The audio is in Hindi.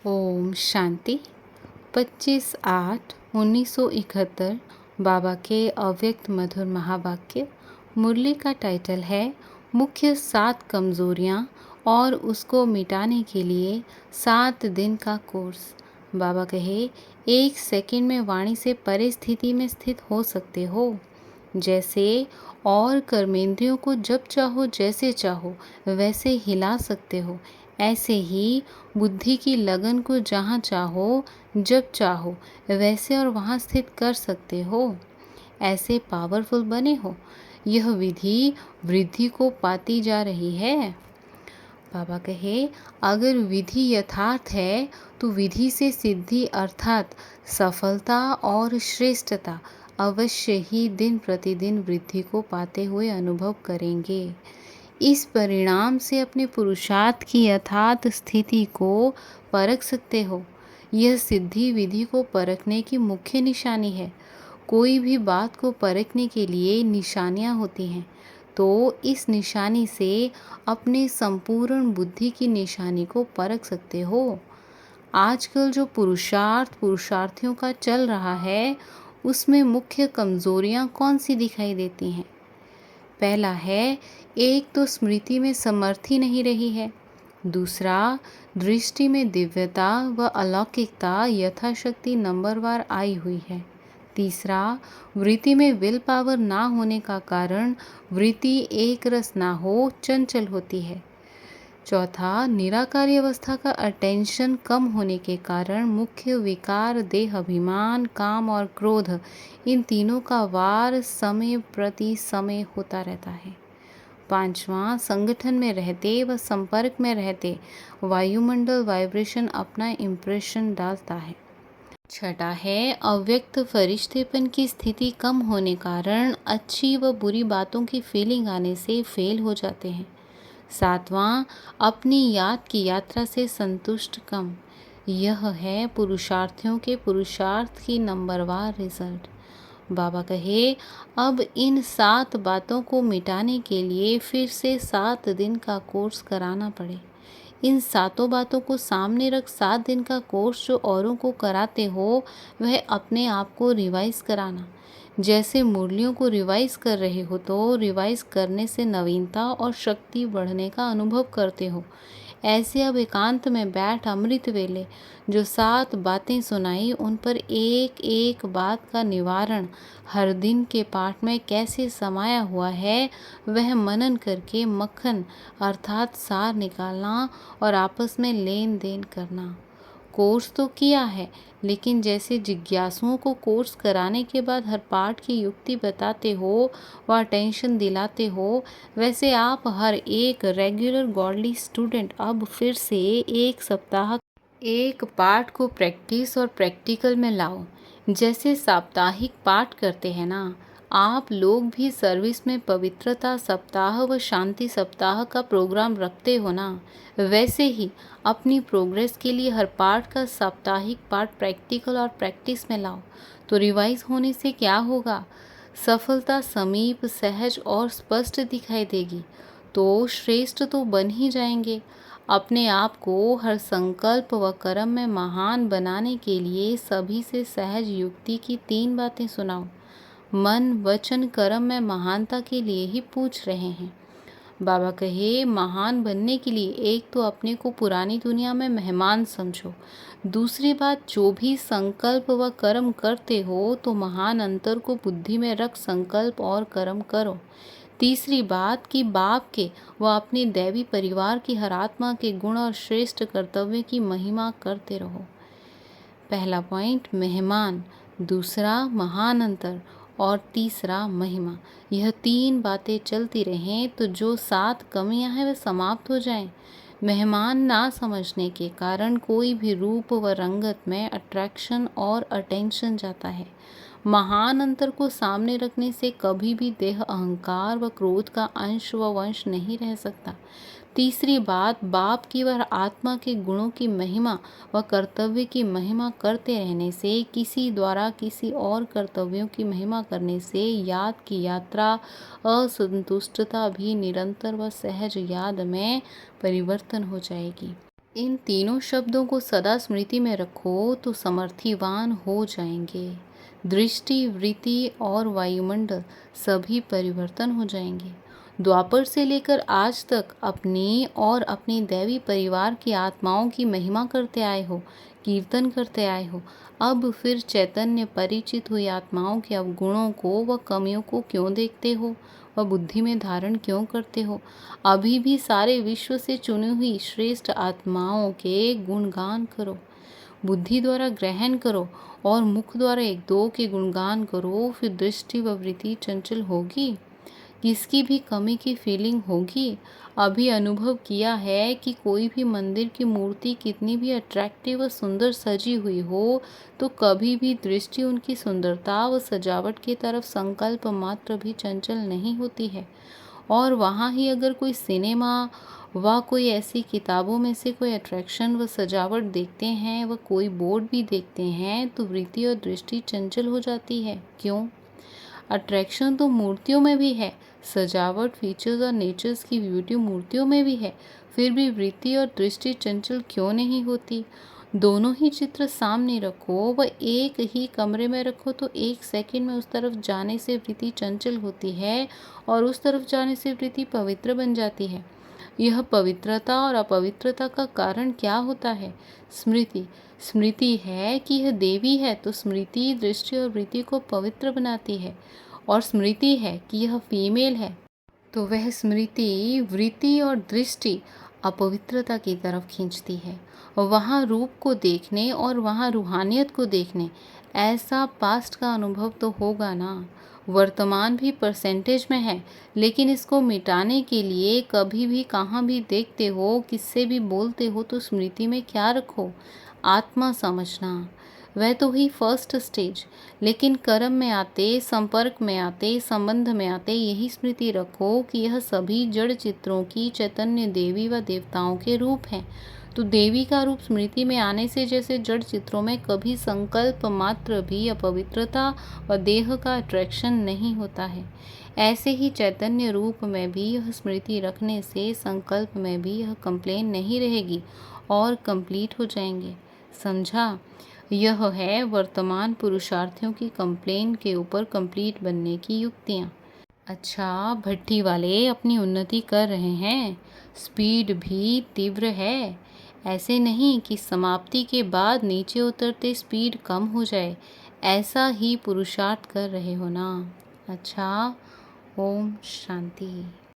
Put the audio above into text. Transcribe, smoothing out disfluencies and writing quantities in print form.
ओम शांति। 25/8/1971 बाबा के अव्यक्त मधुर महावाक्य। मुरली का टाइटल है मुख्य 7 कमजोरियां और उसको मिटाने के लिए 7 दिन का कोर्स। बाबा कहे, 1 सेकंड में वाणी से परे स्थिति में स्थित हो सकते हो। जैसे और कर्मेंद्रियों को जब चाहो जैसे चाहो वैसे हिला सकते हो, ऐसे ही बुद्धि की लगन को जहाँ चाहो जब चाहो वैसे और वहाँ स्थित कर सकते हो। ऐसे पावरफुल बने हो। यह विधि वृद्धि को पाती जा रही है। बाबा कहे, अगर विधि यथार्थ है तो विधि से सिद्धि अर्थात सफलता और श्रेष्ठता अवश्य ही दिन प्रतिदिन वृद्धि को पाते हुए अनुभव करेंगे। इस परिणाम से अपने पुरुषार्थ की यथार्थ स्थिति को परख सकते हो। यह सिद्धि विधि को परखने की मुख्य निशानी है। कोई भी बात को परखने के लिए निशानियाँ होती हैं, तो इस निशानी से अपने संपूर्ण बुद्धि की निशानी को परख सकते हो। आजकल जो पुरुषार्थियों का चल रहा है, उसमें मुख्य कमजोरियां कौन सी दिखाई देती हैं? पहला है, एक तो स्मृति में समर्थी नहीं रही है। दूसरा, दृष्टि में दिव्यता व अलौकिकता यथाशक्ति नंबरवार आई हुई है। तीसरा, वृत्ति में विल पावर ना होने का कारण वृत्ति एक रस ना हो, चंचल होती है। चौथा, निराकारी अवस्था का अटेंशन कम होने के कारण मुख्य विकार देह अभिमान, काम और क्रोध, इन तीनों का वार समय प्रति समय होता रहता है। पांचवा, संगठन में रहते व संपर्क में रहते वायुमंडल वाइब्रेशन अपना इम्प्रेशन डालता है। छठा है, अव्यक्त फरिश्तेपन की स्थिति कम होने कारण अच्छी व बुरी बातों की फीलिंग आने से फेल हो जाते हैं। सातवां, अपनी याद की यात्रा से संतुष्ट कम। यह है पुरुषार्थियों के पुरुषार्थ की नंबरवार रिजल्ट। बाबा कहे, अब इन 7 बातों को मिटाने के लिए फिर से 7 दिन का कोर्स कराना पड़े। इन 7 बातों को सामने रख 7 दिन का कोर्स जो औरों को कराते हो, वह अपने आप को रिवाइज कराना। जैसे मुरलियों को रिवाइज कर रहे हो तो रिवाइज करने से नवीनता और शक्ति बढ़ने का अनुभव करते हो। ऐसे अब एकांत में बैठ अमृत वेले जो 7 बातें सुनाई, उन पर एक एक बात का निवारण हर दिन के पाठ में कैसे समाया हुआ है, वह मनन करके मक्खन अर्थात सार निकालना और आपस में लेन देन करना। कोर्स तो किया है, लेकिन जैसे जिज्ञासुओं को कोर्स कराने के बाद हर पाठ की युक्ति बताते हो व अटेंशन दिलाते हो, वैसे आप हर एक रेगुलर गॉडली स्टूडेंट अब फिर से एक सप्ताह एक पाठ को प्रैक्टिस और प्रैक्टिकल में लाओ। जैसे साप्ताहिक पाठ करते हैं ना, आप लोग भी सर्विस में पवित्रता सप्ताह व शांति सप्ताह का प्रोग्राम रखते हो ना, वैसे ही अपनी प्रोग्रेस के लिए हर पाठ का साप्ताहिक पाठ प्रैक्टिकल और प्रैक्टिस में लाओ। तो रिवाइज होने से क्या होगा? सफलता समीप, सहज और स्पष्ट दिखाई देगी। तो श्रेष्ठ तो बन ही जाएंगे। अपने आप को हर संकल्प व कर्म में महान बनाने के लिए सभी से सहज युक्ति की 3 बातें सुनाओ। मन, वचन, कर्म में महानता के लिए ही पूछ रहे हैं। बाबा कहे, महान बनने के लिए एक तो अपने को पुरानी दुनिया में मेहमान समझो। दूसरी बात, जो भी संकल्प व कर्म करते हो तो महान अंतर को बुद्धि में रख संकल्प और कर्म करो। तीसरी बात कि बाप के व अपने दैवी परिवार की हर आत्मा के गुण और श्रेष्ठ कर्तव्य की महिमा करते रहो। पहला पॉइंट मेहमान, दूसरा महान अंतर और तीसरा महिमा। यह 3 बातें चलती रहें तो जो 7 कमियां हैं वे समाप्त हो जाएं। मेहमान ना समझने के कारण कोई भी रूप व रंगत में अट्रैक्शन और अटेंशन जाता है। महान अंतर को सामने रखने से कभी भी देह अहंकार व क्रोध का अंश व वंश नहीं रह सकता। तीसरी बात, बाप की व आत्मा के गुणों की महिमा व कर्तव्य की महिमा करते रहने से, किसी द्वारा किसी और कर्तव्यों की महिमा करने से याद की यात्रा, असंतुष्टता भी निरंतर व सहज याद में परिवर्तन हो जाएगी। इन तीनों शब्दों को सदा स्मृति में रखो तो समर्थिवान हो जाएंगे। दृष्टि, वृत्ति और वायुमंडल सभी परिवर्तन हो जाएंगे। द्वापर से लेकर आज तक अपनी और अपने दैवी परिवार की आत्माओं की महिमा करते आए हो, कीर्तन करते आए हो। अब फिर चैतन्य परिचित हुई आत्माओं के अवगुणों को व कमियों को क्यों देखते हो व बुद्धि में धारण क्यों करते हो? अभी भी सारे विश्व से चुनी हुई श्रेष्ठ आत्माओं के गुणगान करो, बुद्धि द्वारा ग्रहण करो और मुख द्वारा एक दो के गुणगान करो। फिर दृष्टि व वृत्ति चंचल होगी, किसकी भी कमी की फीलिंग होगी। अभी अनुभव किया है कि कोई भी मंदिर की मूर्ति कितनी भी अट्रैक्टिव व सुंदर सजी हुई हो तो कभी भी दृष्टि उनकी सुंदरता व सजावट की तरफ संकल्प मात्र भी चंचल नहीं होती है। और वहाँ ही अगर कोई सिनेमा व कोई ऐसी किताबों में से कोई अट्रैक्शन व सजावट देखते हैं व कोई बोर्ड भी देखते हैं तो वृत्ति और दृष्टि चंचल हो जाती है। क्यों? अट्रैक्शन तो मूर्तियों में भी है, सजावट, फीचर्स और नेचर्स की ब्यूटी मूर्तियों में भी है, फिर भी वृत्ति और दृष्टि चंचल क्यों नहीं होती? दोनों ही चित्र सामने रखो व एक ही कमरे में रखो तो एक सेकंड में उस तरफ जाने से वृत्ति चंचल होती है और उस तरफ जाने से वृत्ति पवित्र बन जाती है। यह पवित्रता और अपवित्रता का कारण क्या होता है? स्मृति। स्मृति है कि यह देवी है तो स्मृति दृष्टि और वृत्ति को पवित्र बनाती है, और स्मृति है कि यह फीमेल है तो वह स्मृति वृत्ति और दृष्टि अपवित्रता की तरफ खींचती है। वहाँ रूप को देखने और वहाँ रूहानियत को देखने, ऐसा पास्ट का अनुभव तो होगा ना। वर्तमान भी परसेंटेज में है, लेकिन इसको मिटाने के लिए कभी भी कहाँ भी देखते हो, किससे भी बोलते हो तो स्मृति में क्या रखो? आत्मा समझना। वह तो हुई फर्स्ट स्टेज, लेकिन कर्म में आते, संपर्क में आते, संबंध में आते यही स्मृति रखो कि यह सभी जड़ चित्रों की चैतन्य देवी व देवताओं के रूप हैं। तो देवी का रूप स्मृति में आने से जैसे जड़ चित्रों में कभी संकल्प मात्र भी अपवित्रता व देह का अट्रैक्शन नहीं होता है, ऐसे ही चैतन्य रूप में भी यह स्मृति रखने से संकल्प में भी यह कंप्लेन नहीं रहेगी और कंप्लीट हो जाएंगे। समझा? यह है वर्तमान पुरुषार्थियों की कंप्लेन के ऊपर कंप्लीट बनने की युक्तियाँ। अच्छा, भट्ठी वाले अपनी उन्नति कर रहे हैं, स्पीड भी तीव्र है। ऐसे नहीं कि समाप्ति के बाद नीचे उतरते स्पीड कम हो जाए, ऐसा ही पुरुषार्थ कर रहे हो ना। अच्छा, ओम शांति।